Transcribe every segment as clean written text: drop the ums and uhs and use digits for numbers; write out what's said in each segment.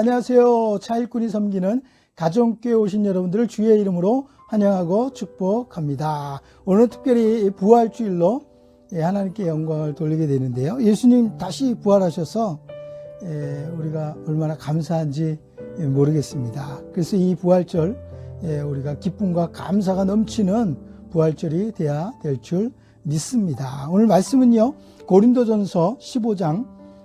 안녕하세요. 차일꾼이 섬기는 가정교회 오신 여러분들을 주의 이름으로 환영하고 축복합니다. 오늘 특별히 부활주일로 하나님께 영광을 돌리게 되는데요. 예수님 다시 부활하셔서 우리가 얼마나 감사한지 모르겠습니다. 그래서 이 부활절 우리가 기쁨과 감사가 넘치는 부활절이 돼야 될 줄 믿습니다. 오늘 말씀은요, 고린도전서 15장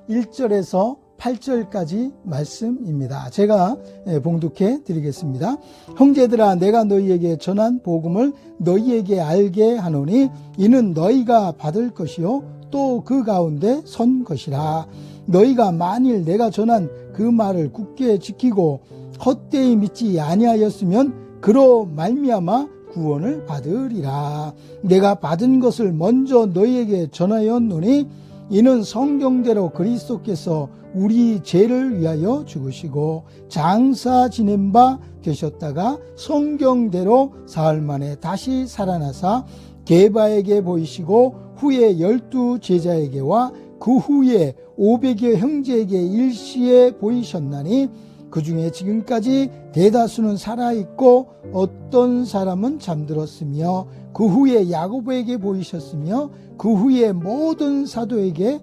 1절에서 8절까지 말씀입니다. 제가 봉독해 드리겠습니다. 형제들아, 내가 너희에게 전한 복음을 너희에게 알게 하노니 이는 너희가 받을 것이요 또 그 가운데 선 것이라. 너희가 만일 내가 전한 그 말을 굳게 지키고 헛되이 믿지 아니하였으면 그로 말미암아 구원을 받으리라. 내가 받은 것을 먼저 너희에게 전하였노니 이는 성경대로 그리스도께서 우리 죄를 위하여 죽으시고 장사 지낸 바 되셨다가 성경대로 사흘 만에 다시 살아나사 게바에게 보이시고 후에 12 제자에게와 그 후에 500여 형제에게 일시에 보이셨나니 그 중에 지금까지 대다수는 살아있고 어떤 사람은 잠들었으며 그 후에 야고보에게 보이셨으며 그 후에 모든 사도에게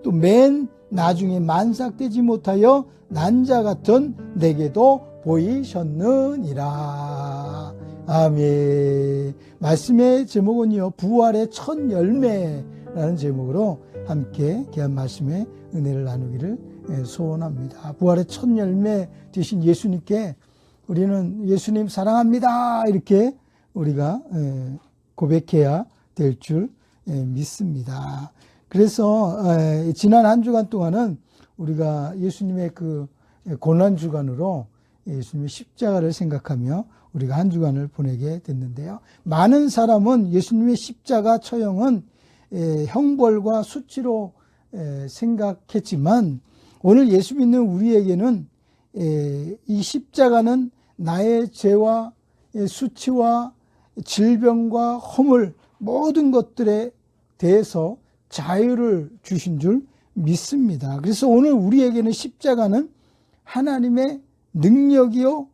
또 맨 나중에 만삭되지 못하여 난자 같은 내게도 보이셨느니라. 아멘. 말씀의 제목은요, 부활의 첫 열매라는 제목으로 함께 귀한 말씀의 은혜를 나누기를 소원합니다. 부활의 첫 열매 되신 예수님께 우리는 예수님 사랑합니다 이렇게 우리가 고백해야 될 줄 믿습니다. 그래서 지난 한 주간 동안은 우리가 예수님의 그 고난주간으로 예수님의 십자가를 생각하며 우리가 한 주간을 보내게 됐는데요. 많은 사람은 예수님의 십자가 처형은 형벌과 수치로 생각했지만 오늘 예수 믿는 우리에게는 이 십자가는 나의 죄와 수치와 질병과 허물 모든 것들에 대해서 자유를 주신 줄 믿습니다. 그래서 오늘 우리에게는 십자가는 하나님의 능력이요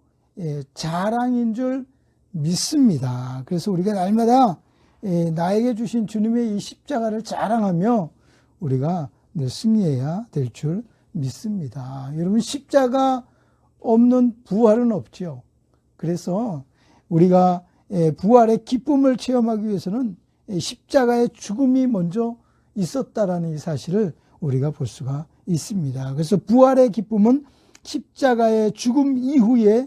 자랑인 줄 믿습니다. 그래서 우리가 날마다 나에게 주신 주님의 이 십자가를 자랑하며 우리가 늘 승리해야 될 줄 믿습니다. 여러분, 십자가 없는 부활은 없죠. 그래서 우리가 부활의 기쁨을 체험하기 위해서는 십자가의 죽음이 먼저 있었다라는 이 사실을 우리가 볼 수가 있습니다. 그래서 부활의 기쁨은 십자가의 죽음 이후에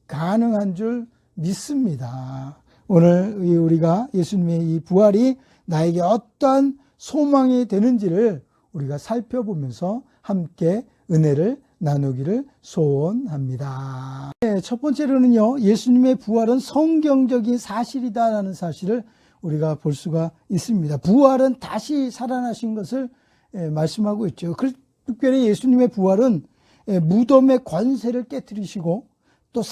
가능한 줄 믿습니다. 오늘 우리가 예수님의 이 부활이 나에게 어떠한 소망이 되는지를 우리가 살펴보면서 함께 은혜를 나누기를 소원합니다. 첫 번째로는요, 예수님의 부활은 성경적인 사실이다라는 사실을 우리가 볼 수가 있습니다. 부활은 다시 살아나신 것을 말씀하고 있죠. 특별히 예수님의 부활은 무덤의 권세를 깨뜨리시고 또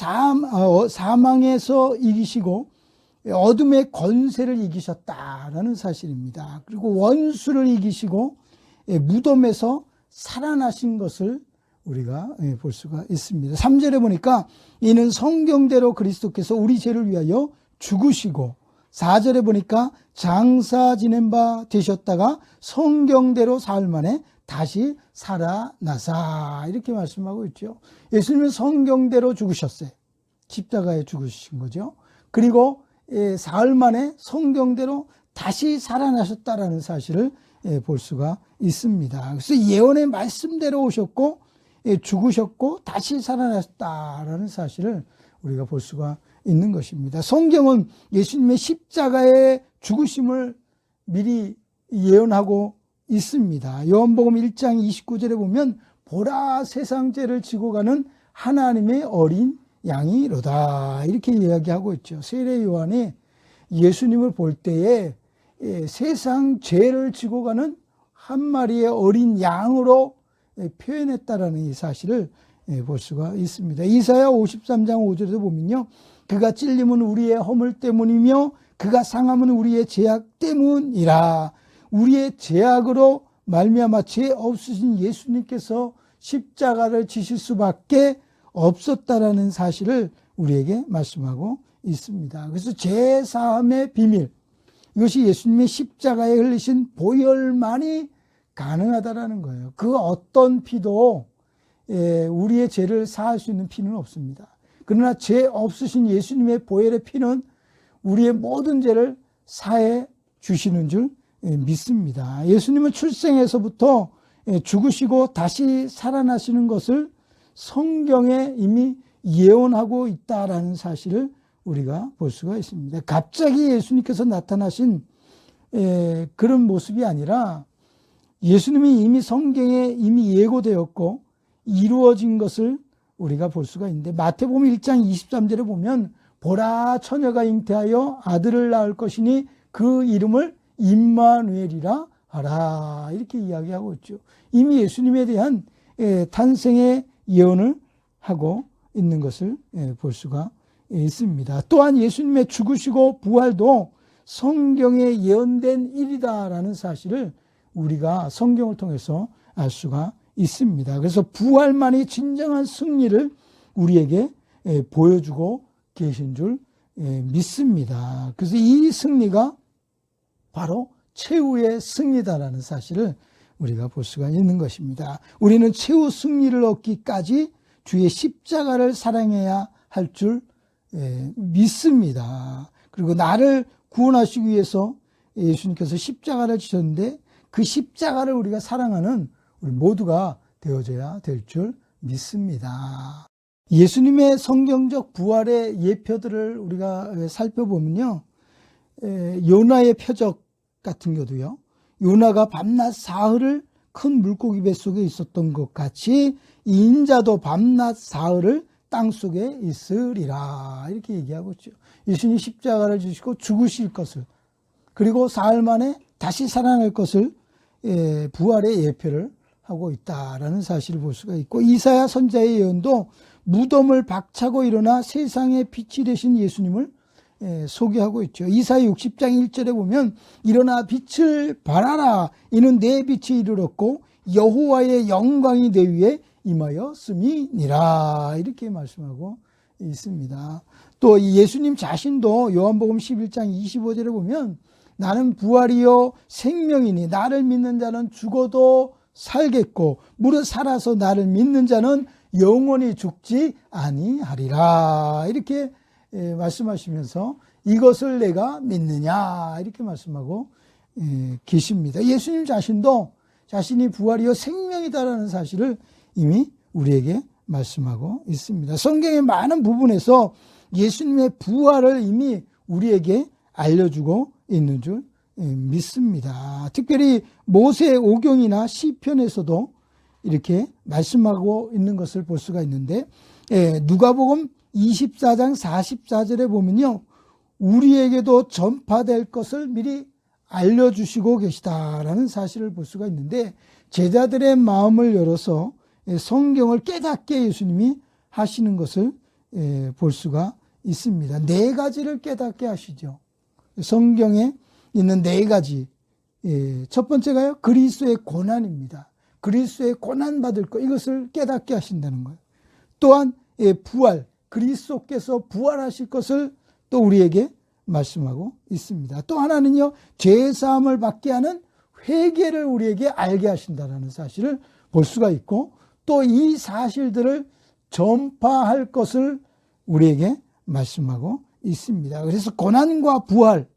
사망에서 이기시고 어둠의 권세를 이기셨다라는 사실입니다. 그리고 원수를 이기시고 무덤에서 살아나신 것을 우리가 볼 수가 있습니다. 3절에 보니까 이는 성경대로 그리스도께서 우리 죄를 위하여 죽으시고 4절에 보니까 장사 지낸 바 되셨다가 성경대로 사흘 만에 다시 살아나사 이렇게 말씀하고 있죠. 예수님은 성경대로 죽으셨어요. 십자가에 죽으신 거죠. 그리고 사흘 만에 성경대로 다시 살아나셨다라는 사실을 볼 수가 있습니다. 그래서 예언의 말씀대로 오셨고 죽으셨고 다시 살아나셨다라는 사실을 우리가 볼 수가 있는 것입니다. 성경은 예수님의 십자가의 죽으심을 미리 예언하고 있습니다. 요한복음 1장 29절에 보면 보라 세상 죄를 지고 가는 하나님의 어린 양이로다 이렇게 이야기하고 있죠. 세례 요한이 예수님을 볼 때에 세상 죄를 지고 가는 한 마리의 어린 양으로 표현했다라는 이 사실을 볼 수가 있습니다. 이사야 53장 5절에도 보면요, 그가 찔림은 우리의 허물 때문이며 그가 상함은 우리의 죄악 때문이라. 우리의 죄악으로 말미암아 죄 없으신 예수님께서 십자가를 지실 수밖에 없었다라는 사실을 우리에게 말씀하고 있습니다. 그래서 제사함의 비밀, 이것이 예수님의 십자가에 흘리신 보혈만이 가능하다라는 거예요. 그 어떤 피도 우리의 죄를 사할 수 있는 피는 없습니다. 그러나 죄 없으신 예수님의 보혈의 피는 우리의 모든 죄를 사해 주시는 줄 믿습니다. 예수님은 출생에서부터 죽으시고 다시 살아나시는 것을 성경에 이미 예언하고 있다라는 사실을 우리가 볼 수가 있습니다. 갑자기 예수님께서 나타나신 그런 모습이 아니라 예수님이 이미 성경에 이미 예고되었고 이루어진 것을 우리가 볼 수가 있는데, 마태복음 1장 23절에 보면 보라 처녀가 잉태하여 아들을 낳을 것이니 그 이름을 임마누엘이라 하라, 이렇게 이야기하고 있죠. 이미 예수님에 대한 탄생의 예언을 하고 있는 것을 볼 수가 있습니다. 또한 예수님의 죽으시고 부활도 성경에 예언된 일이다라는 사실을 우리가 성경을 통해서 알 수가 있습니다. 그래서 부활만이 진정한 승리를 우리에게 보여주고 계신 줄 믿습니다. 그래서 이 승리가 바로 최후의 승리다라는 사실을 우리가 볼 수가 있는 것입니다. 우리는 최후 승리를 얻기까지 주의 십자가를 사랑해야 할 줄 믿습니다. 그리고 나를 구원하시기 위해서 예수님께서 십자가를 지셨는데 그 십자가를 우리가 사랑하는 우리 모두가 되어져야 될 줄 믿습니다. 예수님의 성경적 부활의 예표들을 우리가 살펴보면요, 요나의 표적 같은 경우도요, 요나가 밤낮 사흘을 큰 물고기 뱃속에 있었던 것 같이 인자도 밤낮 사흘을 땅속에 있으리라, 이렇게 얘기하고 있죠. 예수님이 십자가를 지시고 죽으실 것을, 그리고 사흘 만에 다시 살아날 것을 부활의 예표를 하고 있다라는 사실을 볼 수가 있고, 이사야 선지자의 예언도 무덤을 박차고 일어나 세상의 빛이 되신 예수님을 소개하고 있죠. 이사야 60장 1절에 보면 일어나 빛을 발하라, 이는 내 빛이 이르렀고 여호와의 영광이 내 위에 임하였음이니라, 이렇게 말씀하고 있습니다. 또 예수님 자신도 요한복음 11장 25절에 보면 나는 부활이요 생명이니 나를 믿는 자는 죽어도 살겠고 무릇 살아서 나를 믿는 자는 영원히 죽지 아니하리라, 이렇게 말씀하시면서 이것을 내가 믿느냐, 이렇게 말씀하고 계십니다. 예수님 자신도 자신이 부활이요 생명이다라는 사실을 이미 우리에게 말씀하고 있습니다. 성경의 많은 부분에서 예수님의 부활을 이미 우리에게 알려주고 있는 줄 믿습니다. 특별히 모세 오경이나 시편에서도 이렇게 말씀하고 있는 것을 볼 수가 있는데, 누가복음 24장 44절에 보면요, 우리에게도 전파될 것을 미리 알려주시고 계시다라는 사실을 볼 수가 있는데, 제자들의 마음을 열어서 성경을 깨닫게 예수님이 하시는 것을 볼 수가 있습니다. 네 가지를 깨닫게 하시죠. 성경에 있는 네 가지. 첫 번째가요, 그리스도의 고난입니다. 그리스도의 고난받을 것, 이것을 깨닫게 하신다는 거예요. 또한 부활, 그리스도께서 부활하실 것을 또 우리에게 말씀하고 있습니다. 또 하나는요, 죄사함을 받게 하는 회개를 우리에게 알게 하신다는 사실을 볼 수가 있고, 또 이 사실들을 전파할 것을 우리에게 말씀하고 있습니다. 그래서 고난과 부활,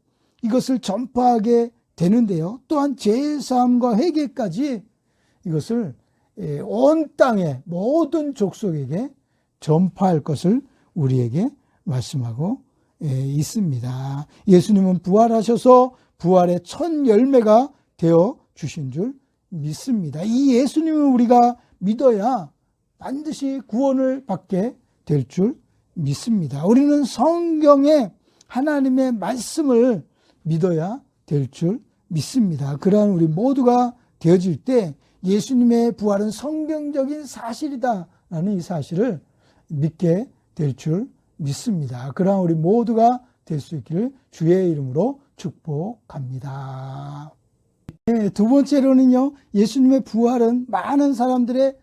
이것을 전파하게 되는데요, 또한 죄사함과 회개까지 이것을 온 땅의 모든 족속에게 전파할 것을 우리에게 말씀하고 있습니다. 예수님은 부활하셔서 부활의 첫 열매가 되어 주신 줄 믿습니다. 이 예수님을 우리가 믿어야 반드시 구원을 받게 될 줄 믿습니다. 우리는 성경의 하나님의 말씀을 믿어야 될 줄 믿습니다. 그러한 우리 모두가 되어질 때 예수님의 부활은 성경적인 사실이다라는 이 사실을 믿게 될 줄 믿습니다. 그러한 우리 모두가 될 수 있기를 주의 이름으로 축복합니다. 두 번째로는요, 예수님의 부활은 많은 사람들의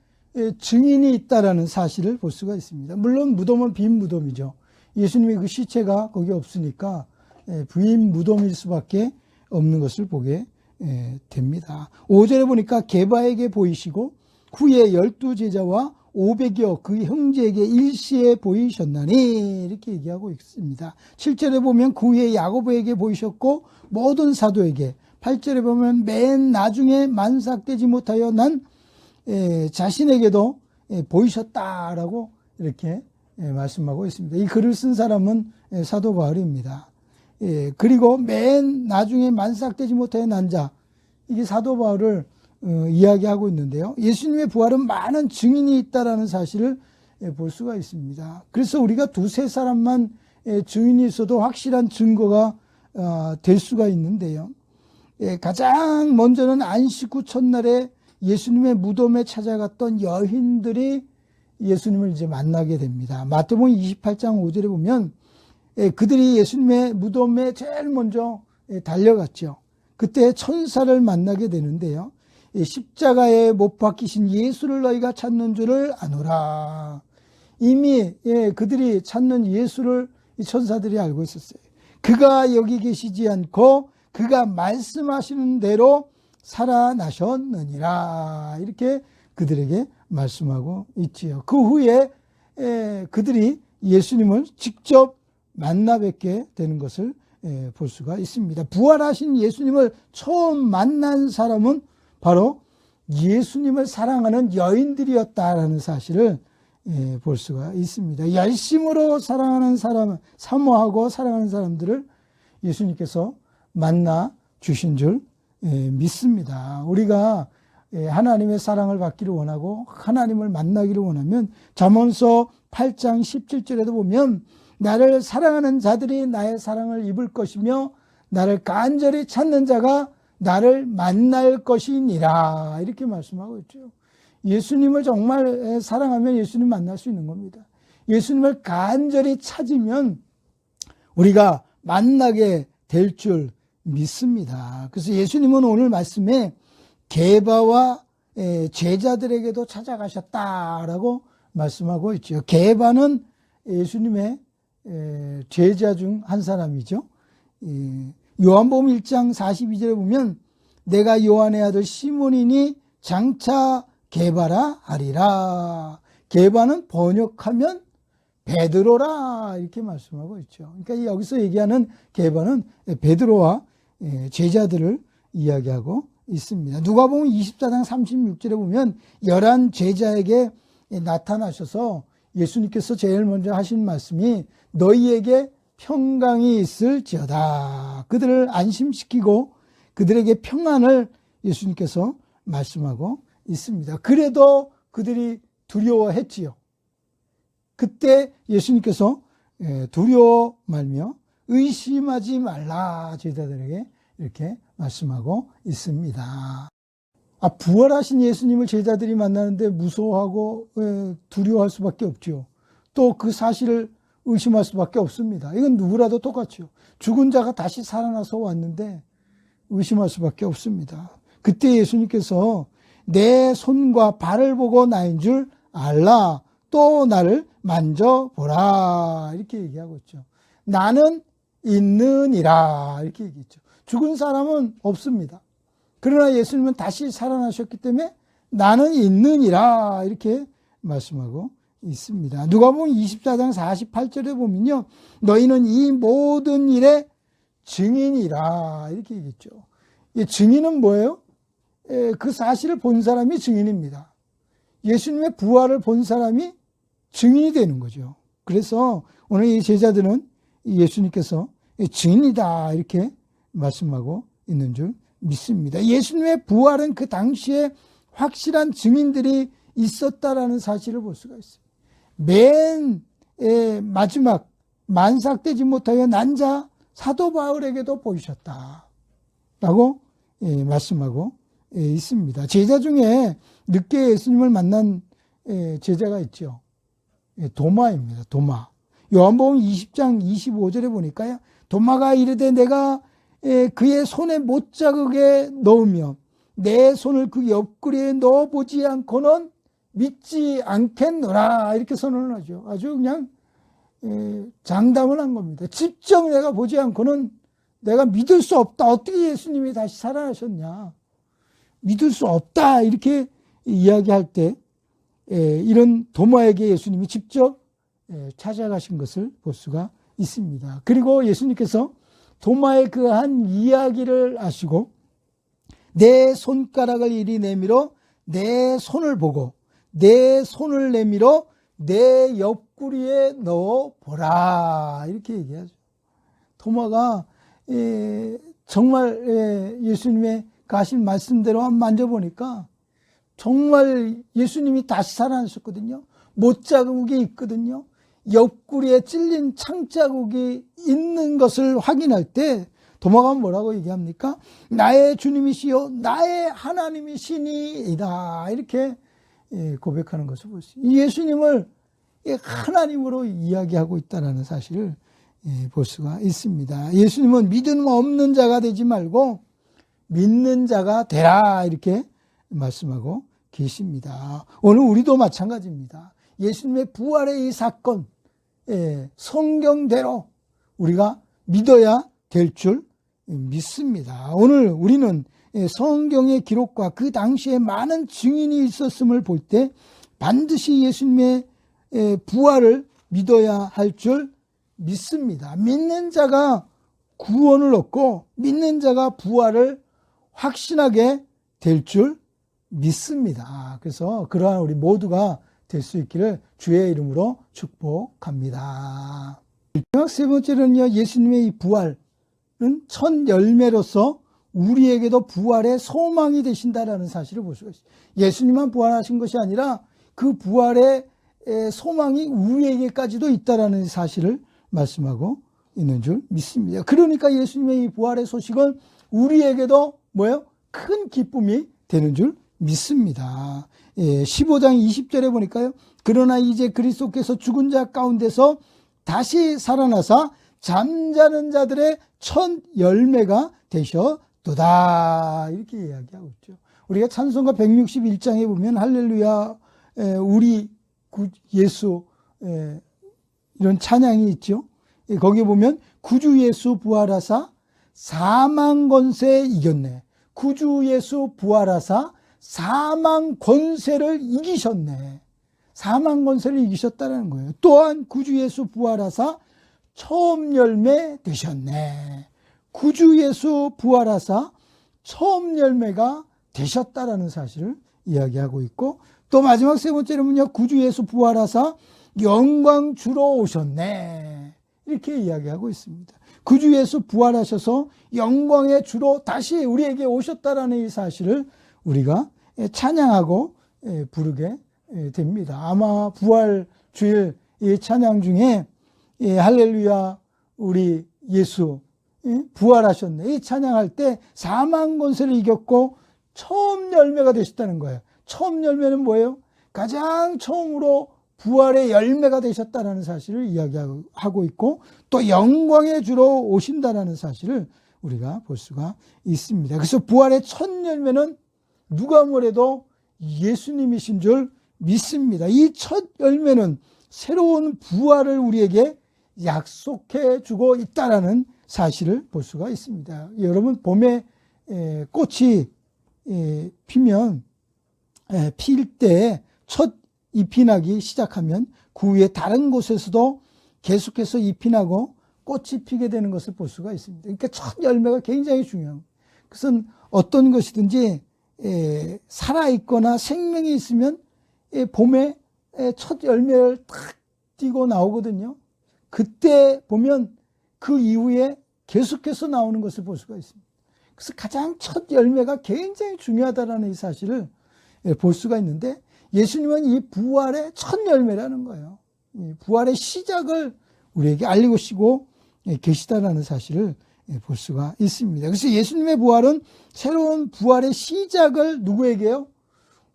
증인이 있다라는 사실을 볼 수가 있습니다. 물론 무덤은 빈 무덤이죠. 예수님의 그 시체가 거기 없으니까 빈 무덤일 수밖에 없는 것을 보게 됩니다. 5절에 보니까 게바에게 보이시고 후에 12제자와 500여 그 형제에게 일시에 보이셨나니 이렇게 얘기하고 있습니다. 7절에 보면 그 후에 야고보에게 보이셨고 모든 사도에게, 8절에 보면 맨 나중에 만삭되지 못하여 난 자신에게도 보이셨다라고 이렇게 말씀하고 있습니다. 이 글을 쓴 사람은 사도 바울입니다. 그리고 맨 나중에 만삭되지 못하여 난 자, 이게 사도 바울을 이야기하고 있는데요. 예수님의 부활은 많은 증인이 있다라는 사실을 볼 수가 있습니다. 그래서 우리가 두세 사람만 증인이 있어도 확실한 증거가 될 수가 있는데요. 가장 먼저는 안식 후 첫날에 예수님의 무덤에 찾아갔던 여인들이 예수님을 이제 만나게 됩니다. 마태복음 28장 5절에 보면 그들이 예수님의 무덤에 제일 먼저 달려갔죠. 그때 천사를 만나게 되는데요. 십자가에 못 박히신 예수를 너희가 찾는 줄을 아노라. 이미 그들이 찾는 예수를 이 천사들이 알고 있었어요. 그가 여기 계시지 않고 그가 말씀하시는 대로 살아나셨느니라. 이렇게 그들에게 말씀하고 있지요. 그 후에 그들이 예수님을 직접 만나 뵙게 되는 것을 볼 수가 있습니다. 부활하신 예수님을 처음 만난 사람은 바로 예수님을 사랑하는 여인들이었다라는 사실을 볼 수가 있습니다. 열심으로 사랑하는 사람, 사모하고 사랑하는 사람들을 예수님께서 만나 주신 줄 믿습니다. 우리가 하나님의 사랑을 받기를 원하고 하나님을 만나기를 원하면 잠언서 8장 17절에도 보면 나를 사랑하는 자들이 나의 사랑을 입을 것이며 나를 간절히 찾는 자가 나를 만날 것이니라. 이렇게 말씀하고 있죠. 예수님을 정말 사랑하면 예수님 만날 수 있는 겁니다. 예수님을 간절히 찾으면 우리가 만나게 될 줄 믿습니다. 그래서 예수님은 오늘 말씀에 게바와 제자들에게도 찾아가셨다라고 말씀하고 있죠. 게바는 예수님의 제자 중 한 사람이죠. 요한복음 1장 42절에 보면 내가 요한의 아들 시몬이니 장차 게바라 하리라. 게바는 번역하면 베드로라 이렇게 말씀하고 있죠. 그러니까 여기서 얘기하는 게바는 베드로와 제자들을 이야기하고 있습니다. 누가복음 24장 36절에 보면 11 제자에게 나타나셔서 예수님께서 제일 먼저 하신 말씀이 너희에게 평강이 있을지어다. 그들을 안심시키고 그들에게 평안을 예수님께서 말씀하고 있습니다. 그래도 그들이 두려워했지요. 그때 예수님께서 두려워 말며 의심하지 말라 제자들에게 이렇게 말씀하고 있습니다. 부활하신 예수님을 제자들이 만나는데 무서워하고 두려워할 수밖에 없죠. 또 그 사실을 의심할 수밖에 없습니다. 이건 누구라도 똑같죠. 죽은 자가 다시 살아나서 왔는데 의심할 수밖에 없습니다. 그때 예수님께서 내 손과 발을 보고 나인 줄 알라. 또 나를 만져보라. 이렇게 얘기하고 있죠. 나는 있느니라. 이렇게 얘기했죠. 죽은 사람은 없습니다. 그러나 예수님은 다시 살아나셨기 때문에 나는 있느니라. 이렇게 말씀하고 있습니다. 누가복음 24장 48절에 보면요. 너희는 이 모든 일의 증인이라. 이렇게 얘기했죠. 증인은 뭐예요? 그 사실을 본 사람이 증인입니다. 예수님의 부활을 본 사람이 증인이 되는 거죠. 그래서 오늘 이 제자들은 예수님께서 증인이다 이렇게 말씀하고 있는 줄 믿습니다. 예수님의 부활은 그 당시에 확실한 증인들이 있었다라는 사실을 볼 수가 있어요. 맨 마지막 만삭되지 못하여 난 자 사도 바울에게도 보이셨다라고 말씀하고 있습니다. 제자 중에 늦게 예수님을 만난 제자가 있죠. 도마입니다. 도마. 요한복음 20장 25절에 보니까요. 도마가 이르되 내가 그의 손에 못자국에 넣으며 내 손을 그 옆구리에 넣어보지 않고는 믿지 않겠노라 이렇게 선언을 하죠. 아주 그냥 장담을 한 겁니다. 직접 내가 보지 않고는 내가 믿을 수 없다. 어떻게 예수님이 다시 살아나셨냐. 믿을 수 없다. 이렇게 이야기할 때 이런 도마에게 예수님이 직접 찾아가신 것을 볼 수가 있습니다. 그리고 예수님께서 도마의 그 한 이야기를 아시고 내 손가락을 이리 내밀어 내 손을 보고 내 손을 내밀어 내 옆구리에 넣어보라 이렇게 얘기하죠. 도마가 정말 예수님의 가신 말씀대로 한번 만져보니까 정말 예수님이 다시 살아나셨거든요. 못자국이 있거든요. 옆구리에 찔린 창자국이 있는 것을 확인할 때 도마가 뭐라고 얘기합니까? 나의 주님이시요 나의 하나님이시니이다 이렇게 고백하는 것을 볼 수 있어요. 예수님을 하나님으로 이야기하고 있다는 사실을 볼 수가 있습니다. 예수님은 믿음 없는 자가 되지 말고 믿는 자가 되라 이렇게 말씀하고 계십니다. 오늘 우리도 마찬가지입니다. 예수님의 부활의 이 사건 성경대로 우리가 믿어야 될 줄 믿습니다. 오늘 우리는 성경의 기록과 그 당시에 많은 증인이 있었음을 볼 때 반드시 예수님의 부활을 믿어야 할 줄 믿습니다. 믿는 자가 구원을 얻고 믿는 자가 부활을 확신하게 될 줄 믿습니다. 그래서 그러한 우리 모두가 될 수 있기를 주의 이름으로 축복합니다. 마지막 세 번째는요, 예수님의 이 부활은 첫 열매로서 우리에게도 부활의 소망이 되신다라는 사실을 볼 수가 있어요. 예수님만 부활하신 것이 아니라 그 부활의 소망이 우리에게까지도 있다라는 사실을 말씀하고 있는 줄 믿습니다. 그러니까 예수님의 이 부활의 소식은 우리에게도 뭐예요? 큰 기쁨이 되는 줄 믿습니다. 15장 20절에 보니까요. 그러나 이제 그리스도께서 죽은 자 가운데서 다시 살아나사 잠자는 자들의 첫 열매가 되셨도다. 이렇게 이야기하고 있죠. 우리가 찬송가 161장에 보면 할렐루야 우리 예수 이런 찬양이 있죠. 거기에 보면 구주 예수 부활하사 사망 권세 이겼네. 구주 예수 부활하사 사망 권세를 이기셨네. 사망 권세를 이기셨다는 거예요. 또한 구주 예수 부활하사 처음 열매 되셨네. 구주 예수 부활하사 처음 열매가 되셨다라는 사실을 이야기하고 있고, 또 마지막 세 번째로는요, 구주 예수 부활하사 영광 주러 오셨네. 이렇게 이야기하고 있습니다. 구주 예수 부활하셔서 영광의 주로 다시 우리에게 오셨다라는 이 사실을 우리가 찬양하고 부르게 됩니다. 아마 부활 주일 이 찬양 중에 할렐루야 우리 예수 부활하셨네 이 찬양할 때 사망 권세를 이겼고 처음 열매가 되셨다는 거예요. 처음 열매는 뭐예요? 가장 처음으로 부활의 열매가 되셨다는 사실을 이야기하고 있고, 또 영광의 주로 오신다는 사실을 우리가 볼 수가 있습니다. 그래서 부활의 첫 열매는 누가 뭐래도 예수님이신 줄 믿습니다. 이 첫 열매는 새로운 부활을 우리에게 약속해 주고 있다는 사실을 볼 수가 있습니다. 여러분 봄에 꽃이 피면 필 때 첫 잎이 나기 시작하면 그 후에 다른 곳에서도 계속해서 잎이 나고 꽃이 피게 되는 것을 볼 수가 있습니다. 그러니까 첫 열매가 굉장히 중요합니다. 그것은 어떤 것이든지 살아있거나 생명이 있으면 봄에 첫 열매를 탁 띄고 나오거든요. 그때 보면 그 이후에 계속해서 나오는 것을 볼 수가 있습니다. 그래서 가장 첫 열매가 굉장히 중요하다는 이 사실을 볼 수가 있는데, 예수님은 이 부활의 첫 열매라는 거예요. 부활의 시작을 우리에게 알리고 계시다라는 사실을 볼 수가 있습니다. 그래서 예수님의 부활은 새로운 부활의 시작을 누구에게요?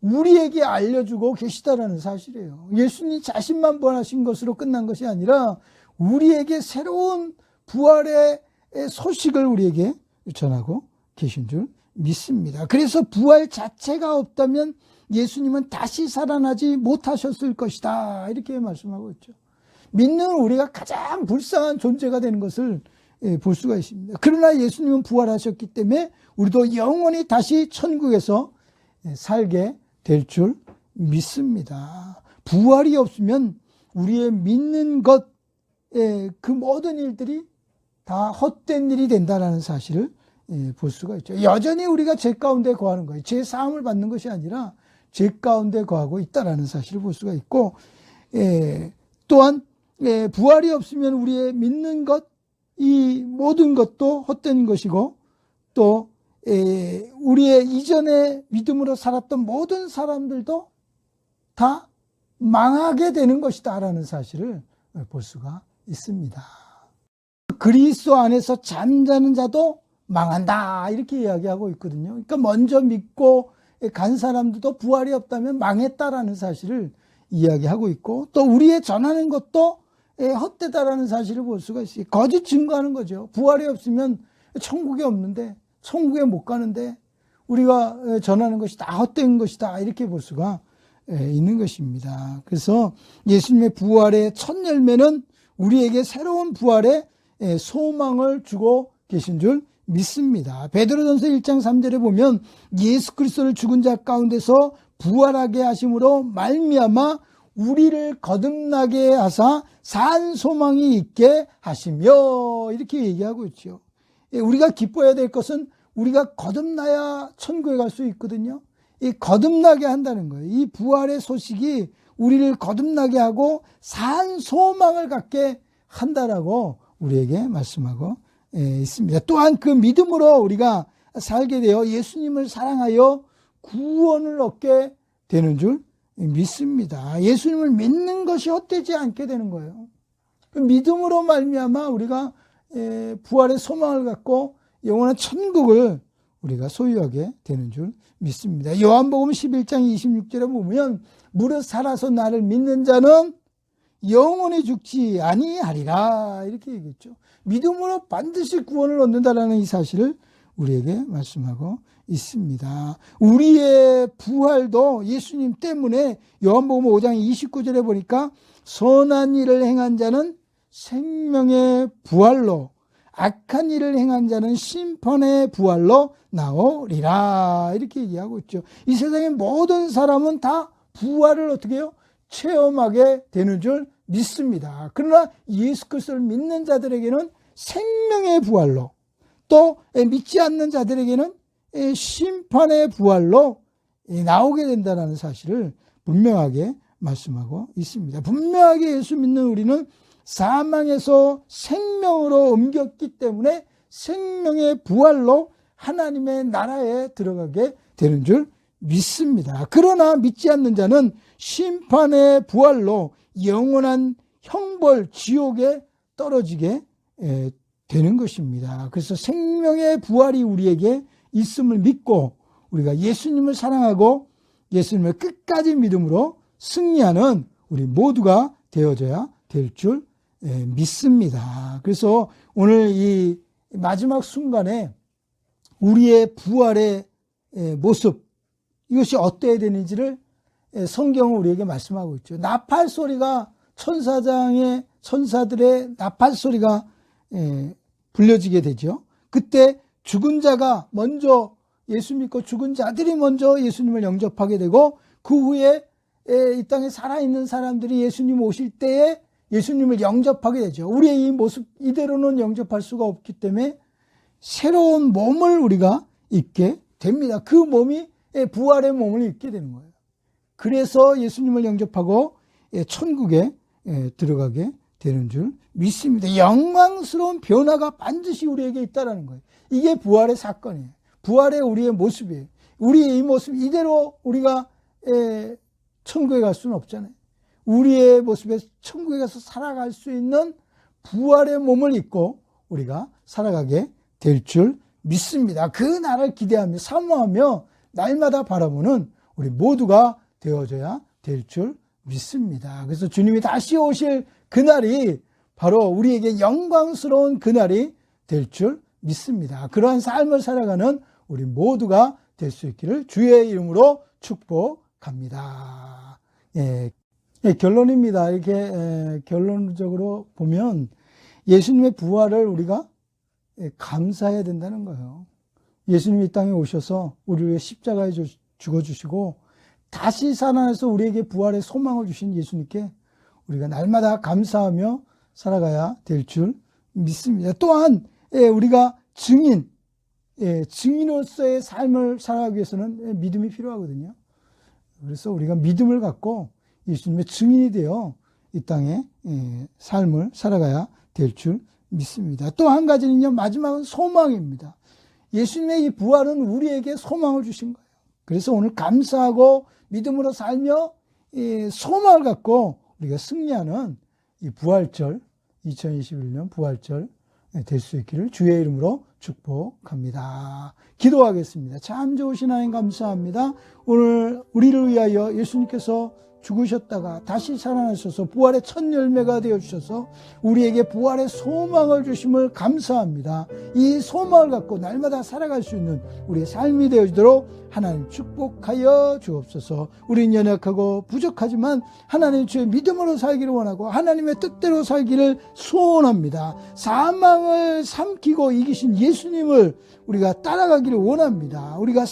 우리에게 알려주고 계시다라는 사실이에요. 예수님 자신만 부활하신 것으로 끝난 것이 아니라 우리에게 새로운 부활의 소식을 우리에게 전하고 계신 줄 믿습니다. 그래서 부활 자체가 없다면 예수님은 다시 살아나지 못하셨을 것이다. 이렇게 말씀하고 있죠. 믿는 우리가 가장 불쌍한 존재가 되는 것을 볼 수가 있습니다. 그러나 예수님은 부활하셨기 때문에 우리도 영원히 다시 천국에서 살게 될 줄 믿습니다. 부활이 없으면 우리의 믿는 것, 그 모든 일들이 다 헛된 일이 된다는 사실을 볼 수가 있죠. 여전히 우리가 죄 가운데 거하는 거예요. 죄 사함을 받는 것이 아니라 죄 가운데 거하고 있다는 사실을 볼 수가 있고, 또한 부활이 없으면 우리의 믿는 것, 이 모든 것도 헛된 것이고, 또 우리의 이전에 믿음으로 살았던 모든 사람들도 다 망하게 되는 것이다 라는 사실을 볼 수가 있습니다. 그리스도 안에서 잠자는 자도 망한다 이렇게 이야기하고 있거든요. 그러니까 먼저 믿고 간 사람들도 부활이 없다면 망했다라는 사실을 이야기하고 있고, 또 우리의 전하는 것도 헛되다라는 사실을 볼 수가 있어요. 거짓 증거하는 거죠. 부활이 없으면 천국에 없는데, 천국에 못 가는데 우리가 전하는 것이 다 헛된 것이다 이렇게 볼 수가 있는 것입니다. 그래서 예수님의 부활의 첫 열매는 우리에게 새로운 부활의 소망을 주고 계신 줄 믿습니다. 베드로전서 1장 3절에 보면 예수 그리스도를 죽은 자 가운데서 부활하게 하심으로 말미암아 우리를 거듭나게 하사 산 소망이 있게 하시며 이렇게 얘기하고 있죠. 우리가 기뻐해야 될 것은 우리가 거듭나야 천국에 갈 수 있거든요. 이 거듭나게 한다는 거예요. 이 부활의 소식이 우리를 거듭나게 하고 산 소망을 갖게 한다라고 우리에게 말씀하고 있습니다. 또한 그 믿음으로 우리가 살게 되어 예수님을 사랑하여 구원을 얻게 되는 줄 믿습니다. 예수님을 믿는 것이 헛되지 않게 되는 거예요. 그 믿음으로 말미암아 우리가 부활의 소망을 갖고 영원한 천국을 우리가 소유하게 되는 줄 믿습니다. 요한복음 11장 26절에 보면 무릇 살아서 나를 믿는 자는 영원히 죽지 아니하리라 이렇게 얘기했죠. 믿음으로 반드시 구원을 얻는다라는 이 사실을 우리에게 말씀하고 있습니다. 우리의 부활도 예수님 때문에 요한복음 5장 29절에 보니까 선한 일을 행한 자는 생명의 부활로, 악한 일을 행한 자는 심판의 부활로 나오리라 이렇게 얘기하고 있죠. 이 세상의 모든 사람은 다 부활을 어떻게 해요? 체험하게 되는 줄 믿습니다. 그러나 예수 그리스도를 믿는 자들에게는 생명의 부활로, 또 믿지 않는 자들에게는 심판의 부활로 나오게 된다는 사실을 분명하게 말씀하고 있습니다. 분명하게 예수 믿는 우리는 사망에서 생명으로 옮겼기 때문에 생명의 부활로 하나님의 나라에 들어가게 되는 줄 믿습니다. 그러나 믿지 않는 자는 심판의 부활로 영원한 형벌 지옥에 떨어지게 되는 것입니다. 그래서 생명의 부활이 우리에게 있음을 믿고 우리가 예수님을 사랑하고 예수님을 끝까지 믿음으로 승리하는 우리 모두가 되어져야 될 줄 믿습니다. 그래서 오늘 이 마지막 순간에 우리의 부활의 모습, 이것이 어때야 되는지를 성경은 우리에게 말씀하고 있죠. 나팔 소리가 천사들의 나팔 소리가 불려지게 되죠. 그때 죽은 자가 먼저 예수 믿고 죽은 자들이 먼저 예수님을 영접하게 되고, 그 후에 이 땅에 살아있는 사람들이 예수님 오실 때에 예수님을 영접하게 되죠. 우리의 이 모습 이대로는 영접할 수가 없기 때문에 새로운 몸을 우리가 입게 됩니다. 그 몸이 부활의 몸을 입게 되는 거예요. 그래서 예수님을 영접하고 천국에 들어가게 되는 줄 믿습니다. 영광스러운 변화가 반드시 우리에게 있다는 거예요. 이게 부활의 사건이에요. 부활의 우리의 모습이에요. 우리의 이 모습 이대로 우리가 천국에 갈 수는 없잖아요. 우리의 모습에 천국에 가서 살아갈 수 있는 부활의 몸을 입고 우리가 살아가게 될 줄 믿습니다. 그 날을 기대하며 사모하며 날마다 바라보는 우리 모두가 되어져야 될 줄 믿습니다. 그래서 주님이 다시 오실 그날이 바로 우리에게 영광스러운 그날이 될 줄 믿습니다. 그러한 삶을 살아가는 우리 모두가 될 수 있기를 주의 이름으로 축복합니다. 결론입니다. 이렇게 결론적으로 보면 예수님의 부활을 우리가 감사해야 된다는 거예요. 예수님이 이 땅에 오셔서 우리를 위해 십자가에 죽어주시고 다시 살아나서 우리에게 부활의 소망을 주신 예수님께 우리가 날마다 감사하며 살아가야 될 줄 믿습니다. 또한 우리가 증인으로서의 삶을 살아가기 위해서는 믿음이 필요하거든요. 그래서 우리가 믿음을 갖고 예수님의 증인이 되어 이 땅에 삶을 살아가야 될 줄 믿습니다. 또 한 가지는요, 마지막은 소망입니다. 예수님의 이 부활은 우리에게 소망을 주신 거예요. 그래서 오늘 감사하고 믿음으로 살며 이 소망을 갖고 우리가 승리하는 이 부활절, 2021년 부활절 될 수 있기를 주의 이름으로 축복합니다. 기도하겠습니다. 참 좋으신 하나님 감사합니다. 오늘 우리를 위하여 예수님께서 죽으셨다가 다시 살아나셔서 부활의 첫 열매가 되어주셔서 우리에게 부활의 소망을 주심을 감사합니다. 이 소망을 갖고 날마다 살아갈 수 있는 우리의 삶이 되어지도록 하나님 축복하여 주옵소서. 우리는 연약하고 부족하지만 하나님 주의 믿음으로 살기를 원하고 하나님의 뜻대로 살기를 소원합니다. 사망을 삼키고 이기신 예수님을 우리가 따라가기를 원합니다. 우리가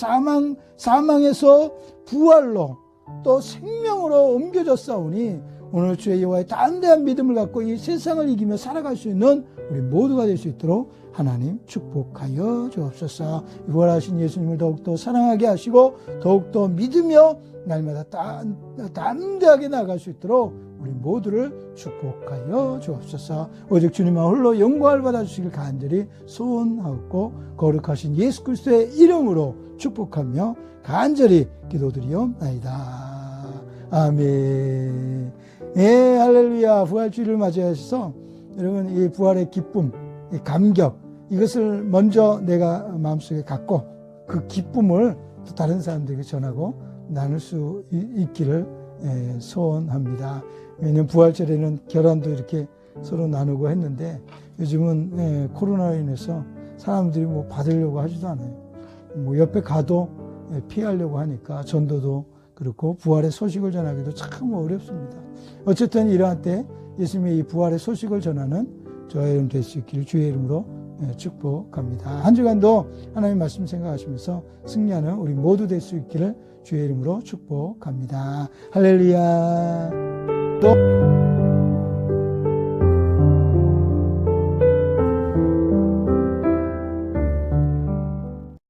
사망에서 부활로 또 생명으로 옮겨졌사오니 오늘 주의 여호와의 담대한 믿음을 갖고 이 세상을 이기며 살아갈 수 있는 우리 모두가 될 수 있도록 하나님 축복하여 주옵소서. 부활하신 예수님을 더욱더 사랑하게 하시고 더욱더 믿으며 날마다 담대하게 나아갈 수 있도록 우리 모두를 축복하여 주옵소서. 오직 주님만 홀로 영광을 받아주시길 간절히 소원하옵고 거룩하신 예수 그리스도의 이름으로 축복하며 간절히 기도드리옵나이다. 아멘. 할렐루야. 부활주일을 맞이하셔서 여러분 이 부활의 기쁨, 이 감격, 이것을 먼저 내가 마음속에 갖고 그 기쁨을 또 다른 사람들에게 전하고 나눌 수 있기를 소원합니다. 왜냐하면 부활절에는 결혼도 이렇게 서로 나누고 했는데 요즘은 코로나로 인해서 사람들이 뭐 받으려고 하지도 않아요. 뭐 옆에 가도 피하려고 하니까 전도도 그렇고 부활의 소식을 전하기도 참 어렵습니다. 어쨌든 이러한 때 예수님의 이 부활의 소식을 전하는 저와 여러분 될 수 있기를 주의 이름으로 축복합니다. 한 주간도 하나님 말씀 생각하시면서 승리하는 우리 모두 될 수 있기를 주의 이름으로 축복합니다. 할렐루야. 또